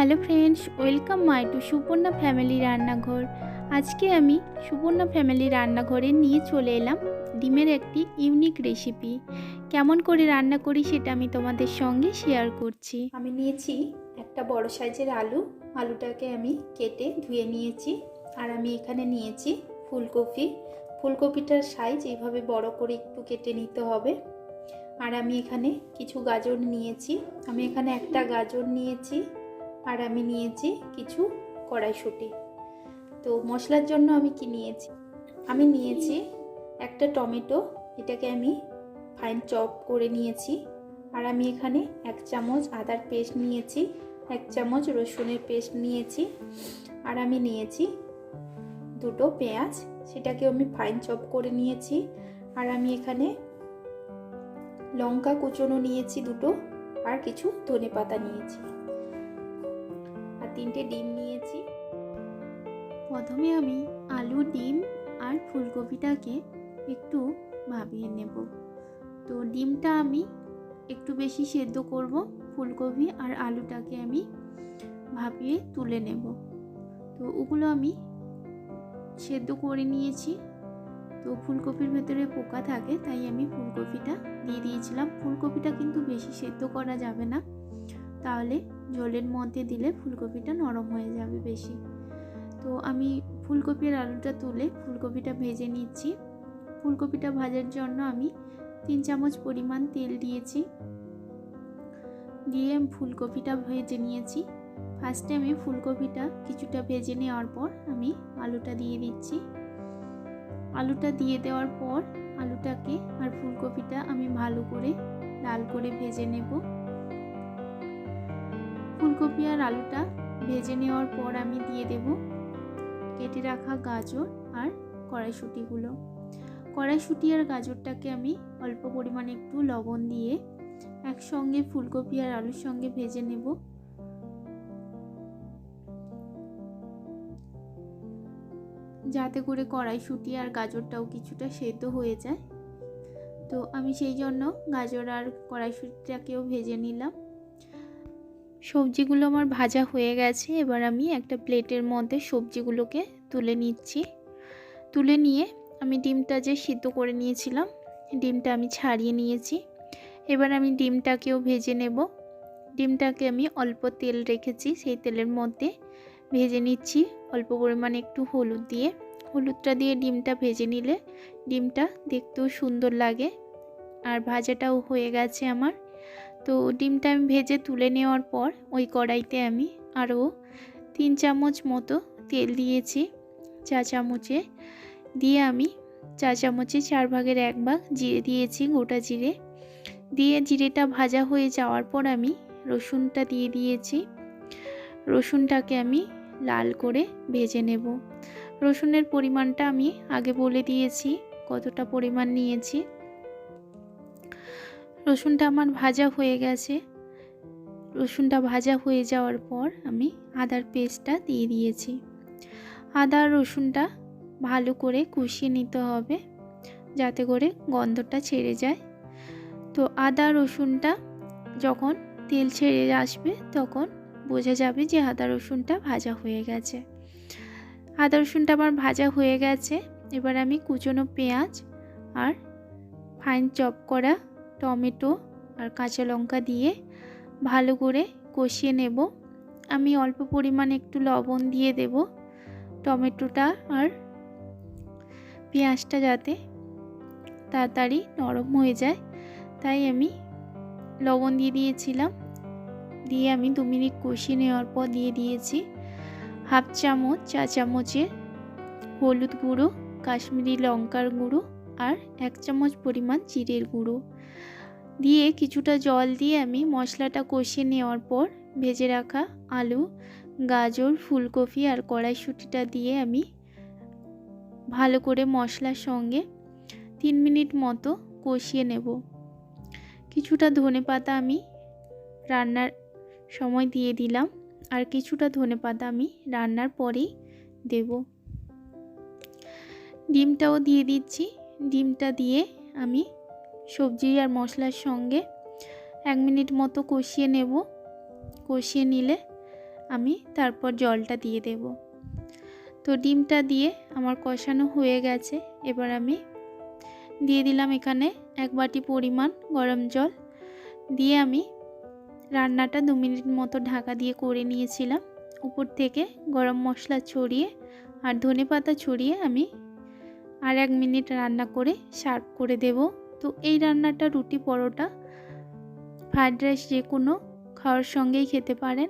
Hello friends, welcome my to Suparna family রান্নাঘর। আজকে আমি সুপর্ণা ফ্যামিলি রান্নাঘরে নিয়ে চলে এলাম ডিমের একটি ইউনিক রেসিপি। কেমন করে রান্না করি সেটা আমি তোমাদের সঙ্গে শেয়ার করছি। আমি নিয়েছি একটা বড় সাইজের আলুটাকে আমি কেটে ধুয়ে নিয়েছি। আর আমি এখানে নিয়েছি ফুলকপিটার সাইজ এইভাবে বড় করে একটু কেটে নিতে হবে। আর আমি এখানে কিছু গাজর নিয়েছি। আমি এখানে একটা গাজর নিয়েছি। আর আমি নিয়েছি কিছু কড়াইশুঁটি। তো মশলার জন্য আমি কি নিয়েছি, আমি নিয়েছি একটা টমেটো, এটাকে আমি ফাইন চপ করে নিয়েছি। আর আমি এখানে 1 চামচ আদার পেস্ট নিয়েছি, 1 চামচ রসুনের পেস্ট নিয়েছি। আর আমি নিয়েছি 2টো পেঁয়াজ, সেটাকে আমি ফাইন চপ করে নিয়েছি। আর আমি এখানে লঙ্কা কুচনো নিয়েছি 2টো, আর কিছু ধনেপাতা নিয়েছি, আর 3টে ডিম নিয়েছি। প্রথমে আমি আলু, ডিম আর ফুলকপিটাকে একটু ভাপিয়ে নেব। তো ডিমটা আমি একটু বেশি সেদ্ধ করব, ফুলকপি আর আলুটাকে আমি ভাপিয়ে তুলে নেব। তো ওগুলো আমি সেদ্ধ করে নিয়েছি। তো ফুলকপির ভেতরে পোকা থাকে, তাই আমি ফুলকপিটা দিয়ে দিয়েছিলাম। ফুলকপিটা কিন্তু বেশি সেদ্ধ করা যাবে না, তাহলে ঝোলের মধ্যে দিলে ফুলকপিটা নরম হয়ে যাবে বেশি। তো আমি ফুলকপি আর আলুটা তুলে ফুলকপিটা ভেজে নিচ্ছি। ফুলকপিটা ভাজার জন্য আমি 3 চামচ পরিমাণ তেল দিয়েছি, দিয়ে ফুলকপিটা ভেজে নিয়েছি। ফার্স্টে আমি ফুলকপিটা কিছুটা ভেজে নেওয়ার পর আমি আলুটা দিয়ে দিচ্ছি। আলুটা দিয়ে দেওয়ার পর আলুটাকে আর ফুলকপিটা আমি ভালো করে লাল করে ভেজে নেব। ফুলকপি আর আলুটা ভেজে নেওয়ার পর আমি দিয়ে দেব কেটে রাখা গাজর আর কড়াইশুঁটিগুলো। কড়াইশুঁটি আর গাজরটাকে আমি অল্প পরিমাণে একটু লবণ দিয়ে একসঙ্গে ফুলকপি আর আলুর সঙ্গে ভেজে নেব। যাতে করে কড়াইশুঁটি আর গাজরটাও কিছুটা সেদ্ধ হয়ে যায়। তো আমি সেই জন্য গাজর আর কড়াইশুঁটিটাকেও ভেজে নিলাম। সবজিগুলো আমার ভাজা হয়ে গেছে। এবার আমি একটা প্লেটের মধ্যে সবজিগুলোকে তুলে নিচ্ছি। তুলে নিয়ে আমি ডিমটা যে সিদ্ধ করে নিয়েছিলাম, ডিমটা আমি ছাড়িয়ে নিয়েছি। এবার আমি ডিমটাকেও ভেজে নেব। ডিমটাকে আমি অল্প তেল রেখেছি, সেই তেলের মধ্যে ভেজে নিচ্ছি অল্প পরিমাণে একটু হলুদ দিয়ে। হলুদটা দিয়ে ডিমটা ভেজে নিলে ডিমটা দেখতেও সুন্দর লাগে। আর ভাজাটাও হয়ে গেছে আমার। তো ডিমটা আমি ভেজে তুলে নেওয়ার পর ওই কড়াইতে আমি আরও 3 চামচ মতো তেল দিয়েছি, চা চামচে দিয়ে আমি চা চামচে 4 ভাগের 1 ভাগ জিরে দিয়েছি, গোটা জিরে দিয়ে জিরেটা ভাজা হয়ে যাওয়ার পর আমি রসুনটা দিয়ে দিয়েছি। রসুনটাকে আমি লাল করে ভেজে নেব। রসুনের পরিমাণটা আমি আগে বলে দিয়েছি কতটা পরিমাণ নিয়েছি। রসুনটা আমার ভাজা হয়ে গেছে। রসুনটা ভাজা হয়ে যাওয়ার পর আমি আদার পেস্টটা দিয়ে দিয়েছি। আদা আর রসুনটা ভালো করে কষিয়ে নিতে হবে, যাতে করে গন্ধটা ছেড়ে যায়। তো আদা রসুনটা যখন তেল ছেড়ে আসবে তখন বোঝা যাবে যে আদা রসুনটা ভাজা হয়ে গেছে। আদা রসুনটা আমার ভাজা হয়ে গেছে। এবার আমি কুচনো পেঁয়াজ আর ফাইন চপ করা টমেটো আর কাঁচা লঙ্কা দিয়ে ভালো করে কষিয়ে নেব। আমি অল্প পরিমাণে একটু লবণ দিয়ে দেব, টমেটোটা আর পেঁয়াজটা যাতে তাড়াতাড়ি নরম হয়ে যায়, তাই আমি লবণ দিয়ে দিয়েছিলাম। দিয়ে আমি 2 মিনিট কষিয়ে নেওয়ার পর দিয়ে দিয়েছি হাফ চামচ চা চামচের হলুদ গুঁড়ো, কাশ্মীরি লঙ্কার গুঁড়ো আর 1 চামচ পরিমাণ জিরের গুঁড়ো দিয়ে কিছুটা জল দিয়ে আমি মশলাটা কষিয়ে নেওয়ার পর ভেজে রাখা আলু, গাজর, ফুলকপি আর কড়াইশুঁটিটা দিয়ে আমি ভালো করে মশলার সঙ্গে 3 মিনিট মতো কষিয়ে নেব। কিছুটা ধনেপাতা আমি রান্নার সময় দিয়ে দিলাম, আর কিছুটা ধনেপাতা আমি রান্নার পরেই দেব। ডিমটাও দিয়ে দিচ্ছি। ডিমটা দিয়ে আমি সবজি আর মশলার সঙ্গে 1 মিনিট মতো কষিয়ে নেব। কষিয়ে নিলে আমি তারপর জলটা দিয়ে দেব। তো ডিমটা দিয়ে আমার কষানো হয়ে গেছে। এবার আমি দিয়ে দিলাম এখানে 1 বাটি পরিমাণ গরম জল, দিয়ে আমি রান্নাটা 2 মিনিট মতো ঢাকা দিয়ে করে নিয়েছিলাম। উপর থেকে গরম মশলা ছড়িয়ে আর ধনেপাতা ছড়িয়ে আমি আর 1 মিনিট রান্না করে সার্ভ করে দেব। তো এই রান্নাটা রুটি, পরোটা, ফ্রাইড রাইস যে কোনো খাওয়ার সঙ্গেই খেতে পারেন।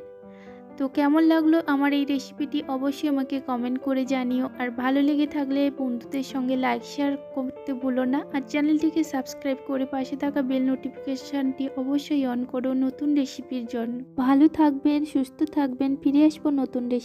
তো কেমন লাগলো আমার এই রেসিপিটি অবশ্যই আমাকে কমেন্ট করে জানিও। আর ভালো লেগে থাকলে বন্ধুদের সঙ্গে লাইক শেয়ার করতে ভুলো না। আর চ্যানেলটিকে সাবস্ক্রাইব করে পাশে থাকা বেল নোটিফিকেশানটি অবশ্যই অন করো নতুন রেসিপির জন্য। ভালো থাকবেন, সুস্থ থাকবেন, ফিরে আসবো নতুন রেসিপি।